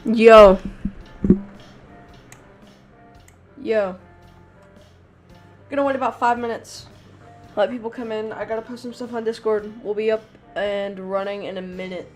Yo. Yo. Gonna wait about 5 minutes. Let people come in. I gotta post some stuff on Discord. We'll be up and running in a minute.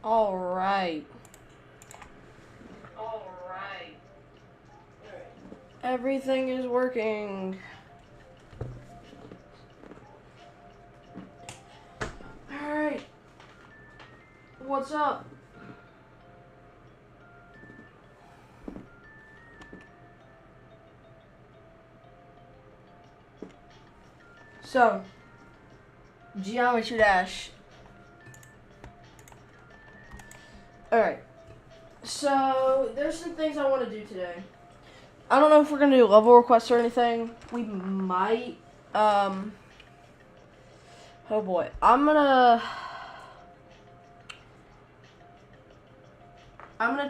All right. Everything is working. Alright. What's up? So, Geometry Dash. Alright. So, there's some things I want to do today. I don't know if we're going to do level requests or anything. We might. Oh boy. I'm gonna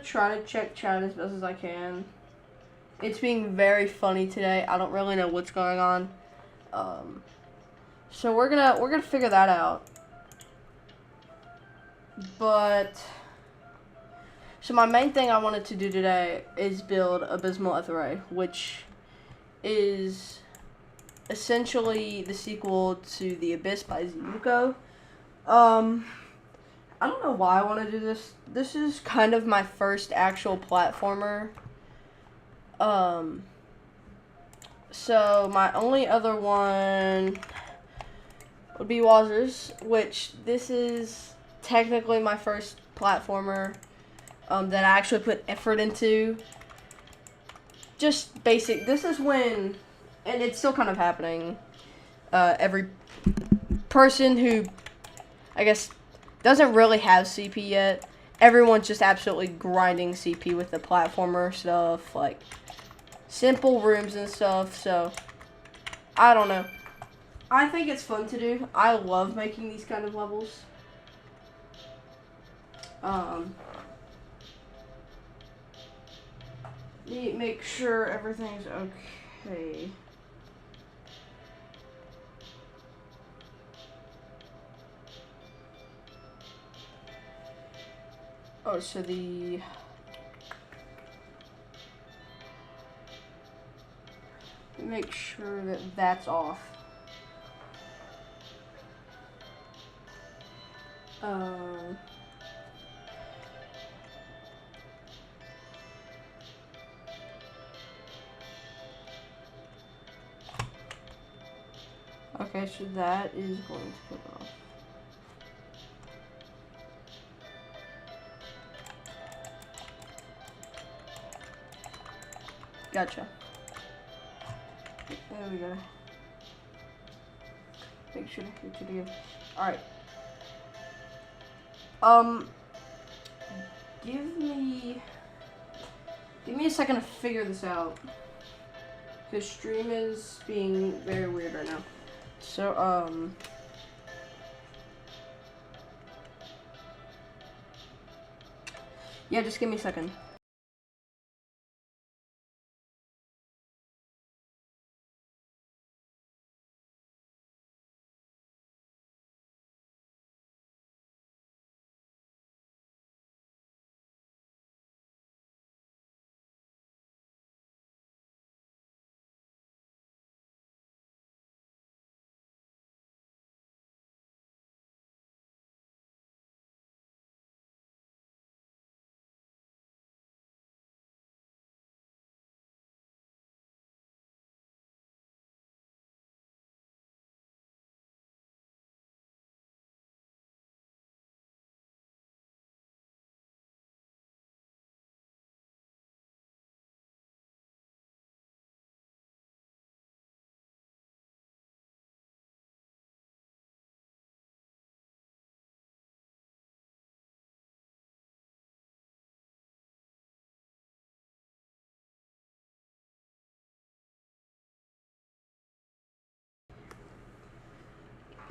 try to check chat as best as I can. It's being very funny today. I don't really know what's going on. So we're gonna figure that out. But so my main thing I wanted to do today is build Abyssal Etheray, which is essentially the sequel to The Abyss by zYuko. I don't know why I want to do this. This is kind of my first actual platformer. So my only other one would be Wazers, which this is technically my first platformer that I actually put effort into. Just basic. This is when, and it's still kind of happening, every person who, I guess, doesn't really have CP yet, everyone's just absolutely grinding CP with the platformer stuff, like simple rooms and stuff. So I don't know, I think it's fun to do. I love making these kind of levels. Need to make sure everything's okay. Oh, so the make sure that that's off. Okay, so that is going to put off. Gotcha. There we go. Make sure to get it again. Alright. Give me a second to figure this out. Because stream is being very weird right now. So, yeah, just give me a second.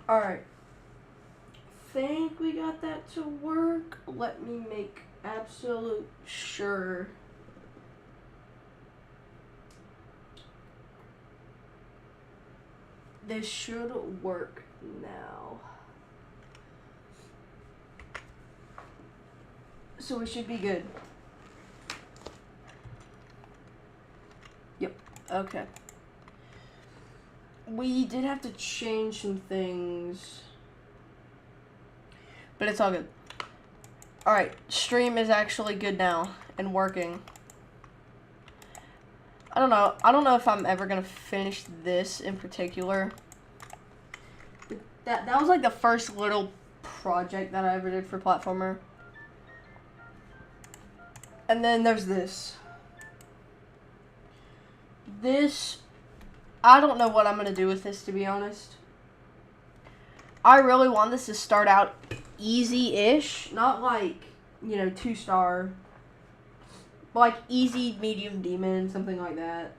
Alright. Think we got that to work. Let me make absolute sure. This should work now. So we should be good. Yep. Okay. We did have to change some things, but it's all good. Alright, stream is actually good now and working. I don't know if I'm ever gonna finish this in particular. That was like the first little project that I ever did for platformer. And then there's this. This, I don't know what I'm gonna do with this, to be honest. I really want this to start out easy-ish, not like, you know, 2-star, but like easy, medium, demon, something like that,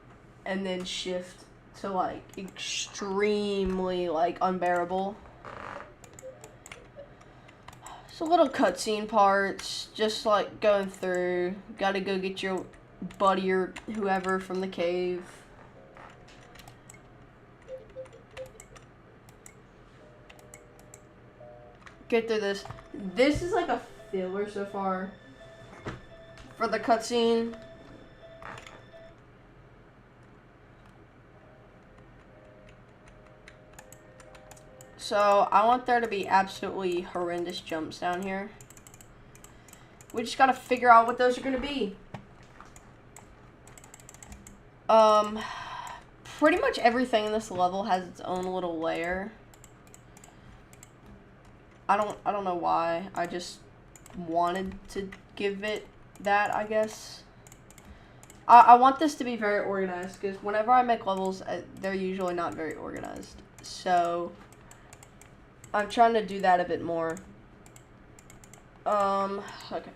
and then shift to like extremely like unbearable. So little cutscene parts, just like going through. Gotta go get your buddy or whoever from the cave. Get through this. This is like a filler so far for the cutscene. So I want there to be absolutely horrendous jumps down here. We just gotta figure out what those are gonna be. Pretty much everything in this level has its own little layer. I don't know why. I just wanted to give it that, I guess. I want this to be very organized, because whenever I make levels, they're usually not very organized. So I'm trying to do that a bit more. Okay.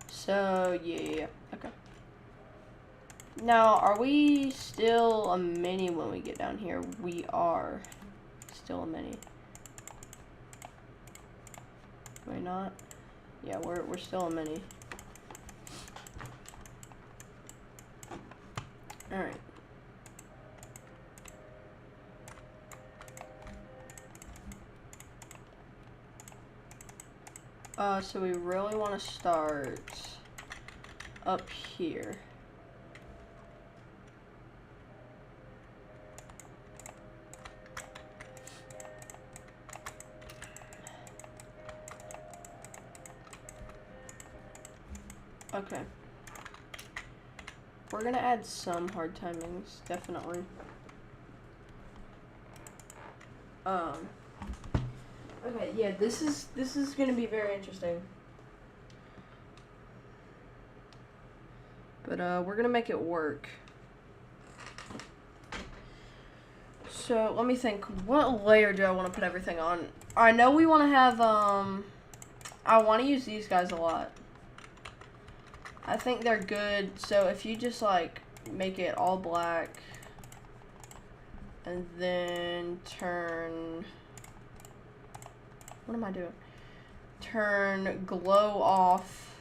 So, yeah, okay. Now, are we still a mini when we get down here? We are still a mini. Are we not? Yeah, we're still a mini. Alright. So we really want to start up here. Okay. We're gonna add some hard timings, definitely. Okay, yeah, this is gonna be very interesting. But we're gonna make it work. So let me think, what layer do I want to put everything on? I know we want to have I want to use these guys a lot. I think they're good. So if you just like make it all black and then turn, what am I doing? Turn glow off.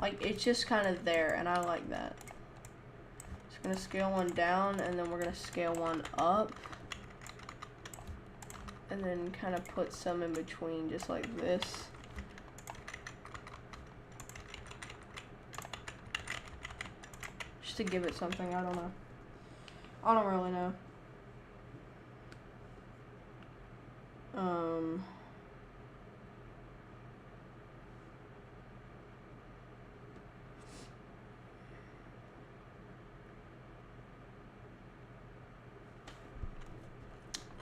Like it's just kind of there, and I like that. Just gonna scale one down, and then we're gonna scale one up, and then kind of put some in between, just like this. Just to give it something, I don't know. I don't really know.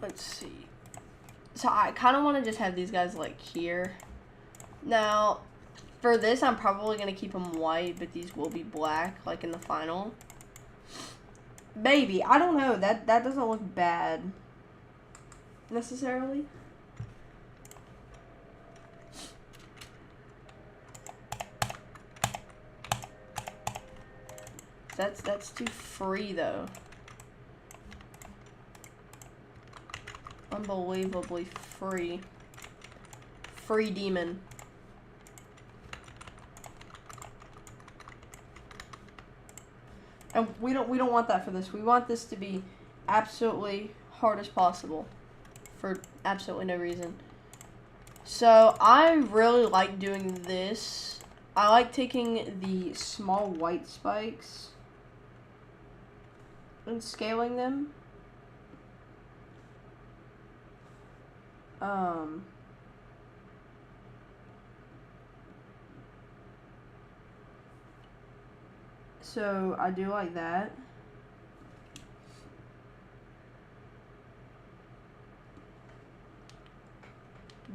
Let's see. So I kind of want to just have these guys like here. Now, for this, I'm probably going to keep them white, but these will be black, like in the final. Maybe. I don't know. That doesn't look bad, necessarily. That's too free, though. Unbelievably free. Free demon. And we don't want that for this. We want this to be absolutely hard as possible for absolutely no reason. So I really like doing this. I like taking the small white spikes and scaling them. So I do like that.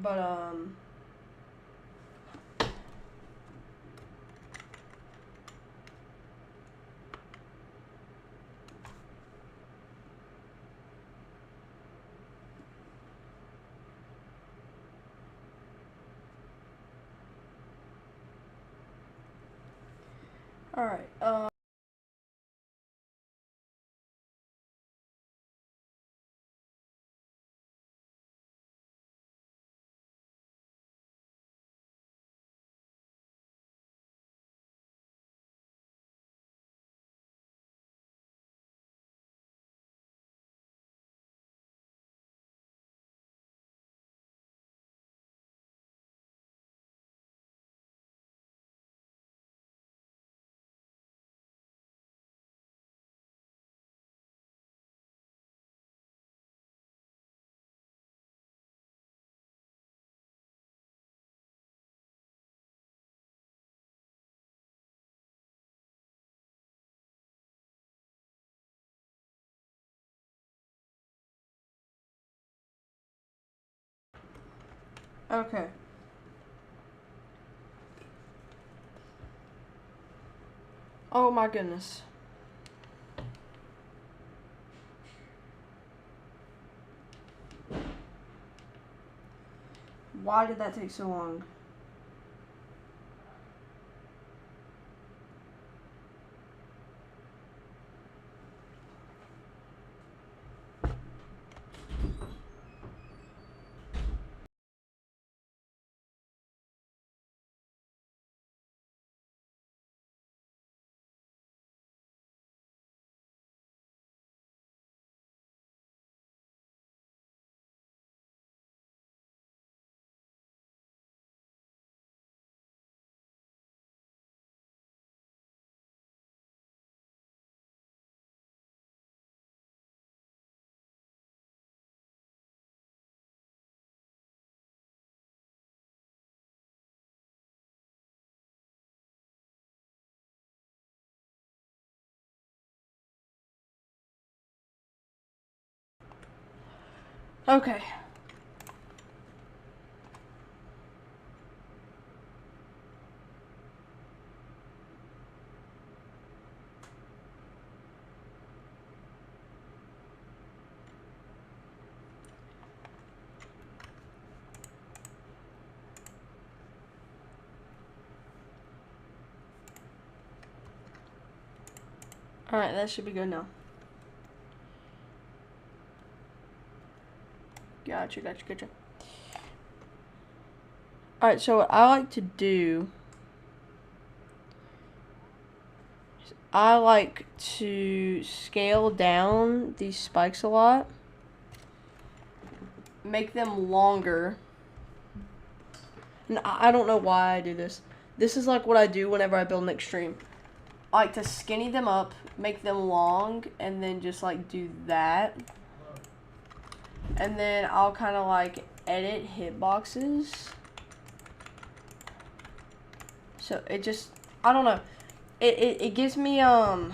But all right. Okay. Oh my goodness. Why did that take so long? Okay. Alright, that should be good now. Gotcha. Alright, so what I like to do is I like to scale down these spikes a lot. Make them longer. And I don't know why I do this. This is like what I do whenever I build an extreme. I like to skinny them up, make them long, and then just like do that. And then I'll kind of like edit hitboxes. So it just, I don't know. It gives me, no,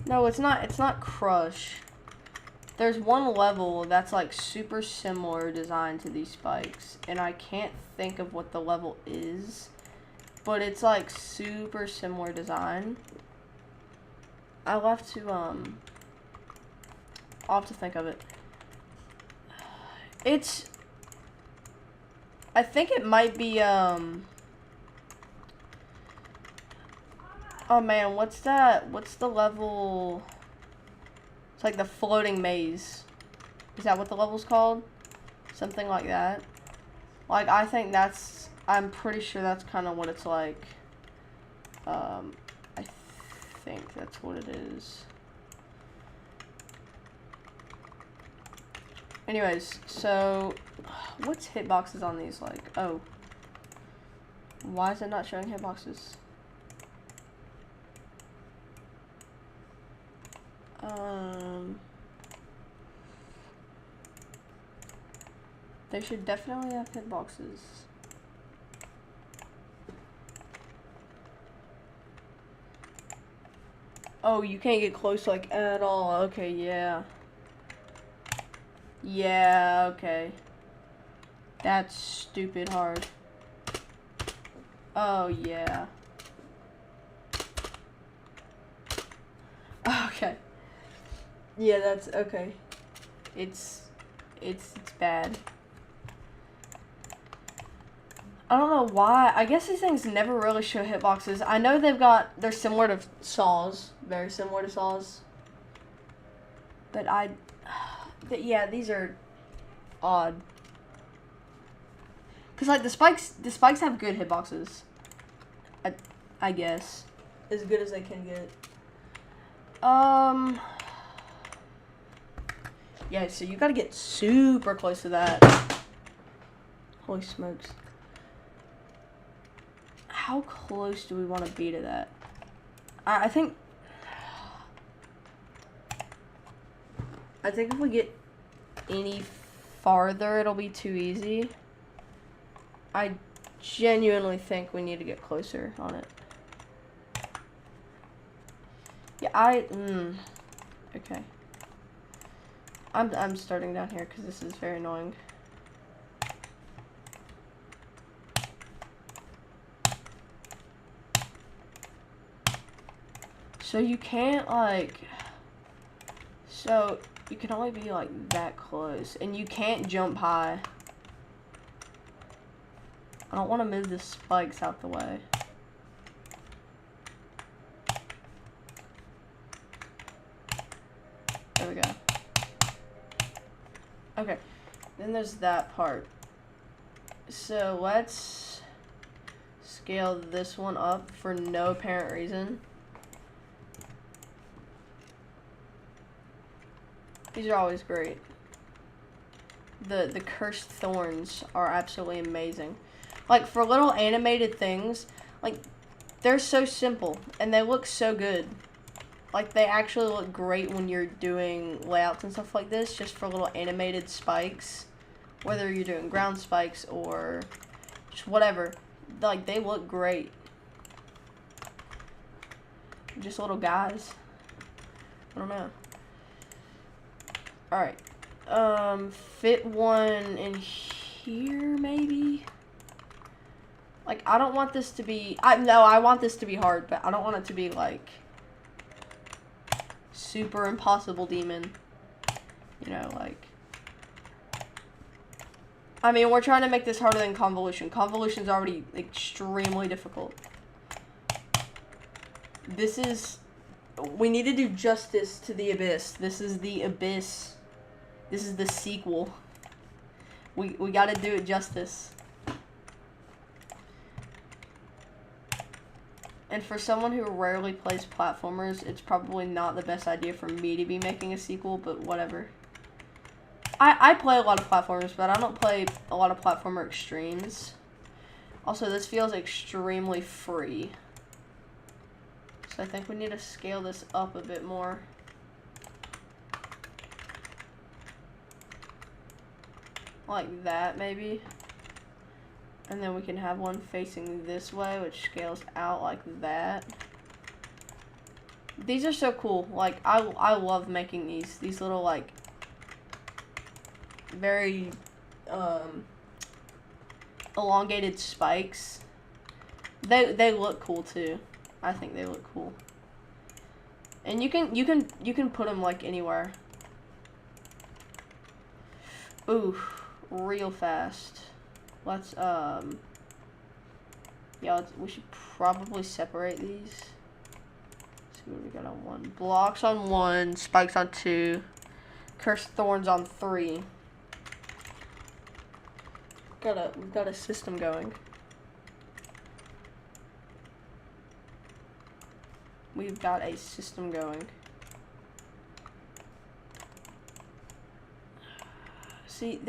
it's not Crush. There's one level that's like super similar design to these spikes, and I can't think of what the level is, but it's like super similar design. I'll have to think of it. I think it might be, oh man, what's that? What's the level? It's like the floating maze. Is that what the level's called? Something like that. Like, I think that's, I'm pretty sure that's kind of what it's like. I think that's what it is. Anyways, so, what's hitboxes on these like? Oh. Why is it not showing hitboxes? They should definitely have hitboxes. Oh, you can't get close, like, at all. Okay, yeah. Yeah, okay. That's stupid hard. Oh, yeah. Okay. Yeah, that's okay. It's bad. I don't know why. I guess these things never really show hitboxes. I know they're similar to saws. Very similar to saws. But yeah, these are odd. Cause like the spikes have good hitboxes. I guess. As good as they can get. Yeah, so you gotta get super close to that. Holy smokes. How close do we want to be to that? I think if we get any farther, it'll be too easy. I genuinely think we need to get closer on it. Yeah, okay. I'm starting down here because this is very annoying. So you can't like, so you can only be like that close, and you can't jump high. I don't want to move the spikes out the way. There we go. Okay, then there's that part. So let's scale this one up for no apparent reason. These are always great. The cursed thorns are absolutely amazing. Like, for little animated things, like, they're so simple, and they look so good. Like, they actually look great when you're doing layouts and stuff like this, just for little animated spikes. Whether you're doing ground spikes or just whatever. Like, they look great. Just little guys. I don't know. Alright. Fit one in here, maybe? Like, I don't want this to be... No, I want this to be hard, but I don't want it to be, like, super impossible demon. You know, like... I mean, we're trying to make this harder than Convolution. Convolution's already extremely difficult. This is... We need to do justice to the Abyss. This is the Abyss. This is the sequel. We gotta do it justice. And for someone who rarely plays platformers, it's probably not the best idea for me to be making a sequel, but whatever. I play a lot of platformers, but I don't play a lot of platformer extremes. Also, this feels extremely free. So I think we need to scale this up a bit more. Like that, maybe. And then we can have one facing this way, which scales out like that. These are so cool. Like, I love making these little, like, very, elongated spikes. They look cool, too. I think they look cool. And you can put them, like, anywhere. Ooh, real fast. Let's, yeah, we should probably separate these. Let's see what we got on one. Blocks on one, spikes on two, cursed thorns on three. We've got a system going. We've got a system going. See,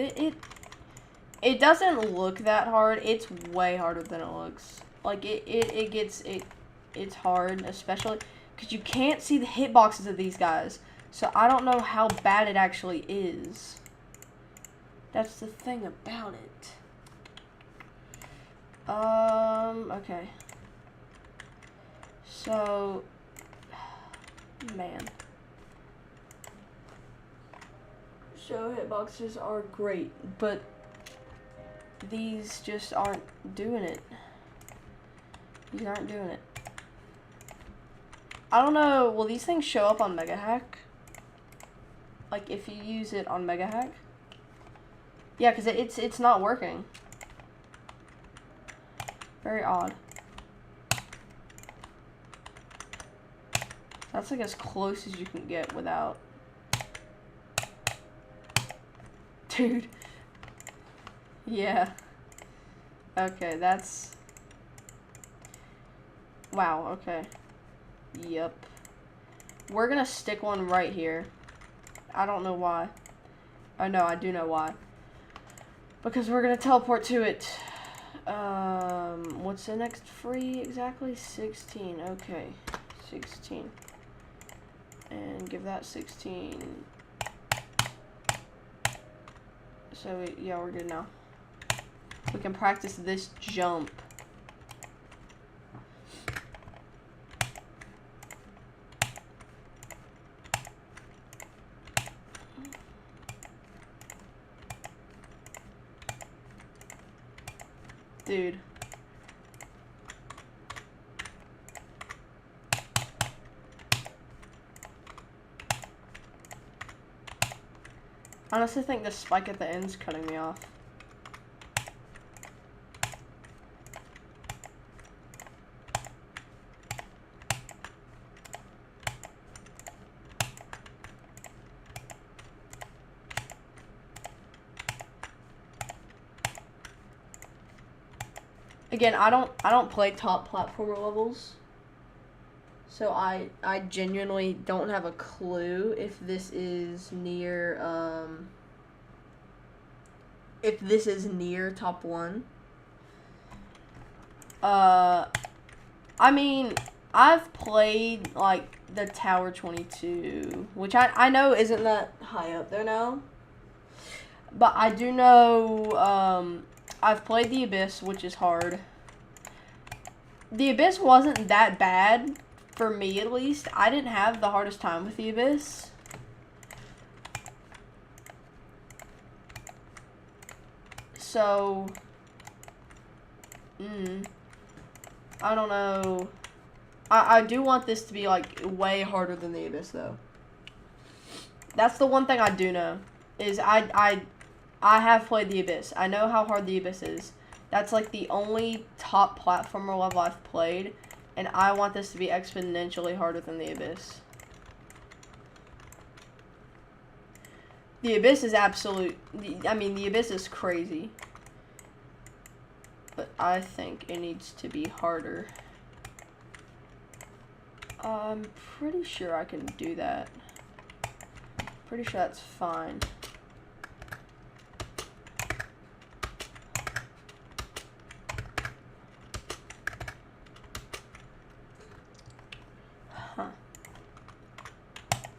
it doesn't look that hard. It's way harder than it looks. Like, it's hard, especially because you can't see the hitboxes of these guys. So I don't know how bad it actually is. That's the thing about it. Okay. So, man. So hitboxes are great, but these just aren't doing it. These aren't doing it. I don't know, will these things show up on Mega Hack? Like, if you use it on Mega Hack? Yeah, because it's not working. Very odd. That's like as close as you can get without... Dude. Yeah. Okay, that's... Wow, okay. Yep. We're gonna stick one right here. I don't know why. Oh no, I do know why. Because we're gonna teleport to it. What's the next free exactly? 16. Okay. 16. And give that 16. So, yeah, we're good now. We can practice this jump. Dude. I honestly think the spike at the end's cutting me off. Again, I don't play top platformer levels. So I genuinely don't have a clue if this is near top 1. I mean, I've played like the Tower 22, which I know isn't that high up there now. But I do know I've played the Abyss, which is hard. The Abyss wasn't that bad. For me, at least, I didn't have the hardest time with the Abyss. So, I don't know. I do want this to be, like, way harder than the Abyss, though. That's the one thing I do know, is I have played the Abyss. I know how hard the Abyss is. That's, like, the only top platformer level I've played. And I want this to be exponentially harder than the Abyss. The Abyss is the Abyss is crazy. But I think it needs to be harder. I'm pretty sure I can do that. Pretty sure that's fine.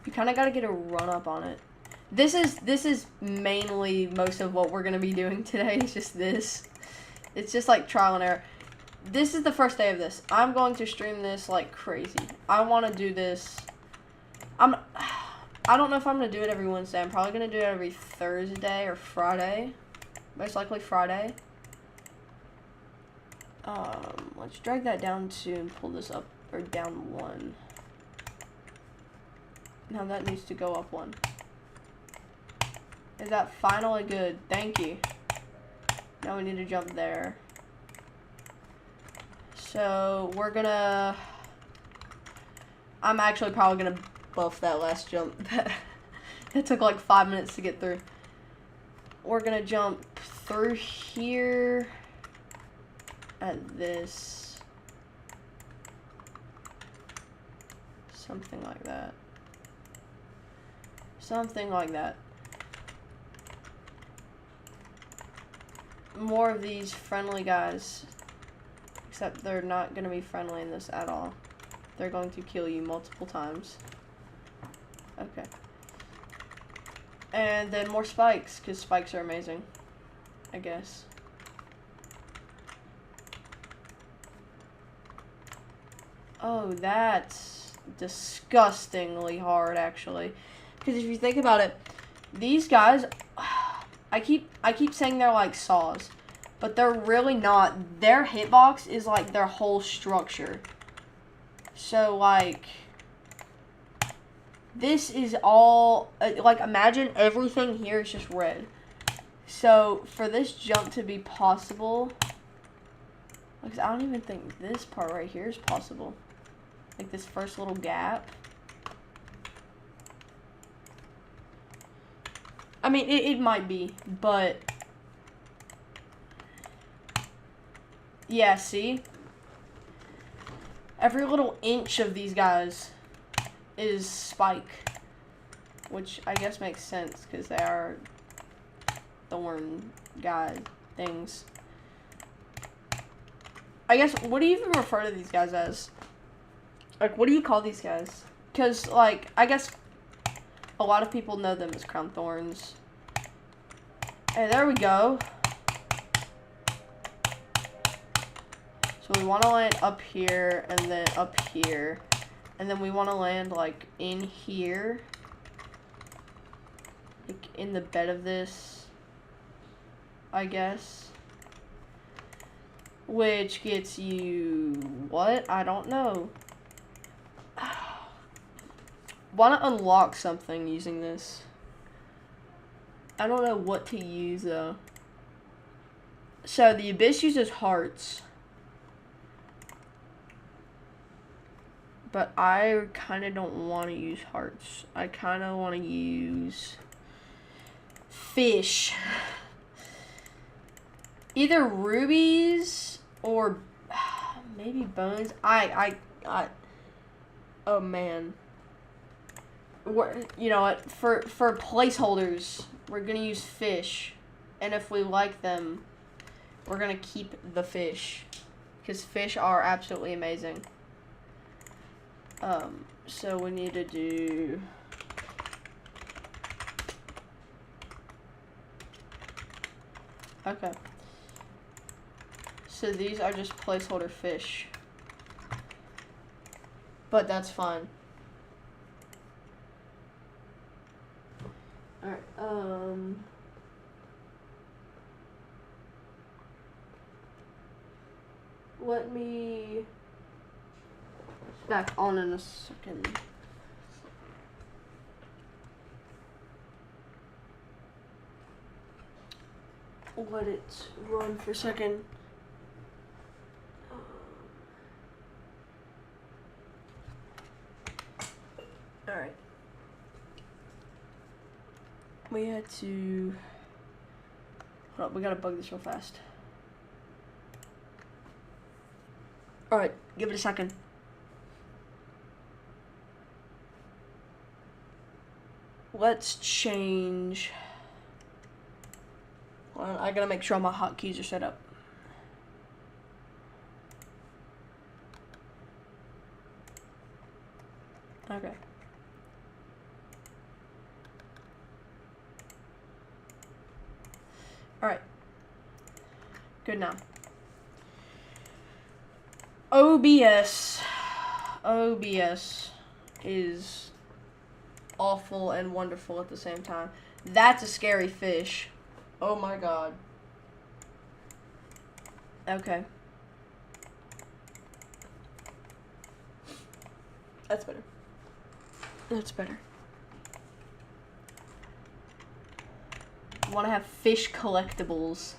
You kind of got to get a run up on it. This is mainly most of what we're going to be doing today. It's just this. It's just like trial and error. This is the first day of this. I'm going to stream this like crazy. I want to do this. I don't know if I'm going to do it every Wednesday. I'm probably going to do it every Thursday or Friday. Most likely Friday. Let's drag that down 2 and pull this up, or down 1. Now that needs to go up 1. Is that finally good? Thank you. Now we need to jump there. So we're gonna... I'm actually probably gonna buff that last jump. It took like 5 minutes to get through. We're gonna jump through here at this. Something like that. Something like that. More of these friendly guys. Except they're not going to be friendly in this at all. They're going to kill you multiple times. Okay. And then more spikes, because spikes are amazing, I guess. Oh, that's disgustingly hard, actually. Because if you think about it, these guys, I keep saying they're like saws, but they're really not. Their hitbox is like their whole structure. So, like, this is all, like, imagine everything here is just red. So, for this jump to be possible, because I don't even think this part right here is possible. Like, this first little gap. I mean, it might be, but yeah, see? Every little inch of these guys is spike, which I guess makes sense because they are thorn guy things. I guess, what do you even refer to these guys as? Like, what do you call these guys? Because, like, I guess a lot of people know them as crown thorns. Hey, there we go. So we want to land up here and then up here. And then we want to land, like, in here. Like, in the bed of this, I guess. Which gets you what? I don't know. Want to unlock something using this. I don't know what to use, though. So, the Abyss uses hearts. But I kind of don't want to use hearts. I kind of want to use fish. Either rubies or maybe bones. Oh, man. You know what? For placeholders, we're going to use fish. And if we like them, we're going to keep the fish. Because fish are absolutely amazing. So we need to do... Okay. So these are just placeholder fish. But that's fine. Alright, let me back on in a second. Let it run for a second. Alright. We had to... Hold up, we gotta bug this real fast. Alright, give it a second. Let's change... Well, I gotta make sure all my hotkeys are set up. Okay. Alright. Good now. OBS is awful and wonderful at the same time. That's a scary fish. Oh my god. Okay. That's better. That's better. I want to have fish collectibles.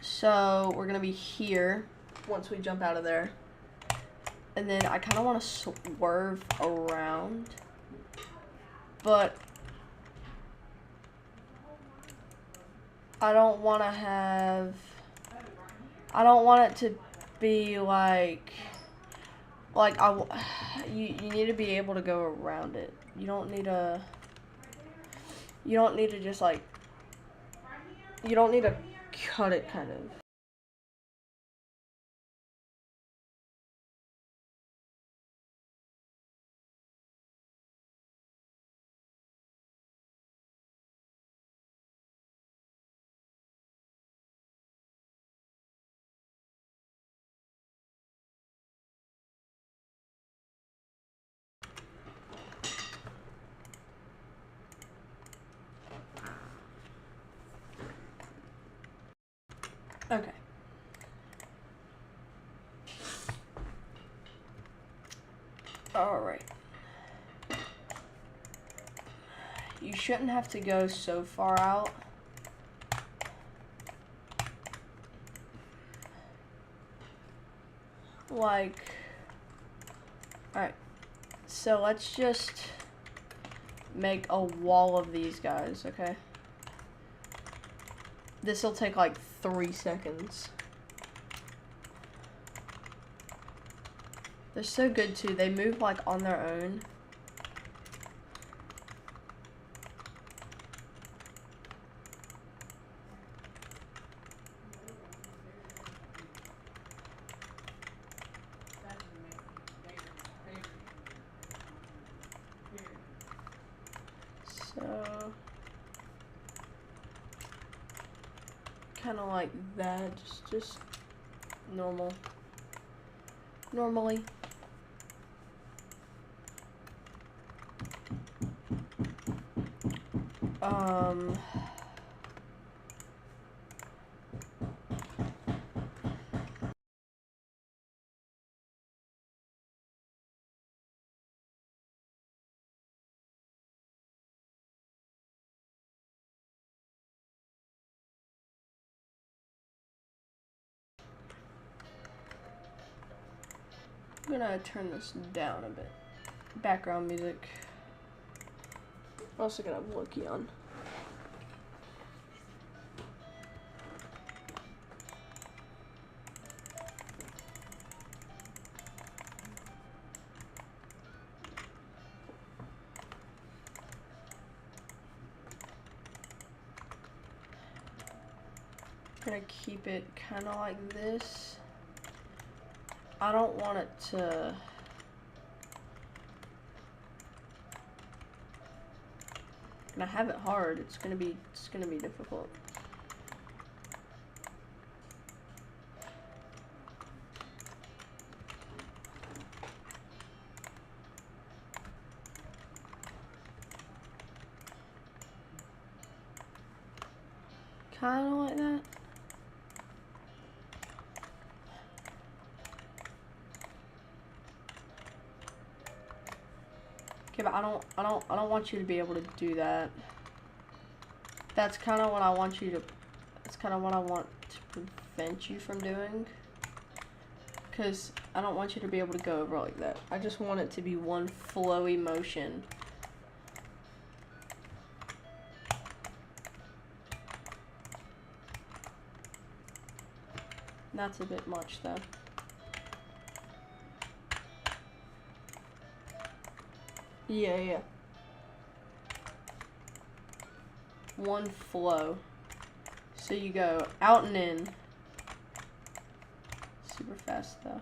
So we're gonna be here once we jump out of there. And then I kind of want to swerve around. But I don't want to have... I don't want it to be like... you need to be able to go around it. You don't need to... You don't need to just, like... You don't need to cut it, kind of. Alright. You shouldn't have to go so far out. Like, alright. So let's just make a wall of these guys, okay? This will take like 3 seconds. They're so good too. They move like on their own. So kind of like that, just normally. I'm gonna turn this down a bit. Background music. I'm also gonna have Loki on. I'm gonna keep it kind of like this. I don't want it to and I have it hard. It's gonna be difficult. Kind of like that. Okay, but I don't want you to be able to do that. That's kind of what I want you to. That's kind of what I want to prevent you from doing. Because I don't want you to be able to go over like that. I just want it to be one flowy motion. That's a bit much though. Yeah. One flow. So you go out and in. Super fast though.